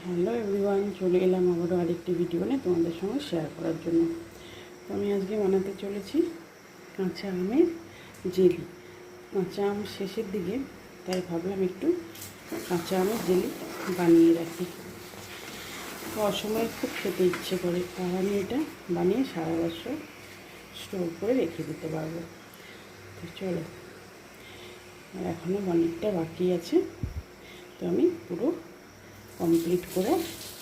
Hello everyone, চলে এলাম আবারও আরেকটি ভিডিও নিয়ে তোমাদের সঙ্গে শেয়ার করার জন্য। তো আমি আজকে বানাতে চলেছি কাঁচা আমের জেলি। কাঁচা আম শেষের দিকে, তাই ভাবলাম একটু কাঁচা আমের জেলি বানিয়ে রাখি। তো অসময়ে খুব খেতে ইচ্ছে করে, আর আমি এটা বানিয়ে সারা বছর স্টোর করে রেখে দিতে পারবো। তো চলো, আর এখনও অনেকটা বাকি আছে, তো আমি পুরো কমপ্লিট করে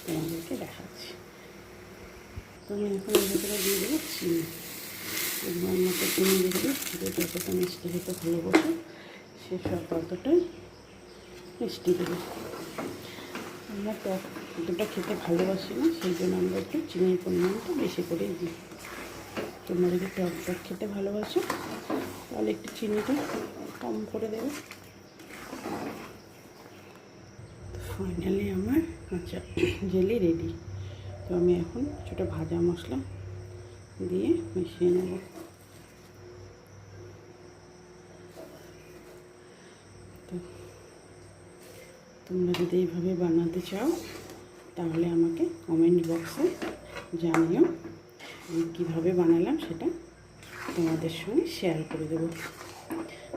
তোমাদেরকে দেখাচ্ছি। তো আমি এখন এর ভেতরে দিয়ে দেবো চিনি। আমার মতো চিনি দিয়ে দেবো, যে যতটা মিষ্টি খেতে ভালোবাসো সে সব ততটাই মিষ্টি দেবে। আমরা টক অতটা খেতে ভালোবাসি না, সেই জন্য আমরা একটু চিনির পরিমাণটা বেশি করেই দিই। তোমরা যদি টক খেতে ভালোবাসো তাহলে একটু চিনিটা কম করে দেবে। ফাইনালি আমার কাঁচা জেলি রেডি। তো আমি এখন ছোটো ভাজা মশলা দিয়ে মিশিয়ে নেব। তো তোমরা যদি এইভাবে বানাতে চাও তাহলে আমাকে কমেন্ট বক্সে জানিও, আমি কীভাবে বানালাম সেটা তোমাদের সঙ্গে শেয়ার করে দেবো।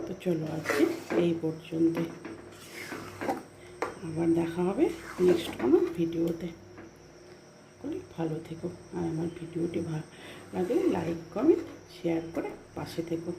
তো চলো আজকে এই পর্যন্ত, আবার দেখা হবে নেক্সট কোনো ভিডিওতে। ভালো থেকো, আর আমার ভিডিওটি ভালো লাগলে লাইক কমেন্ট শেয়ার করে পাশে থেকো।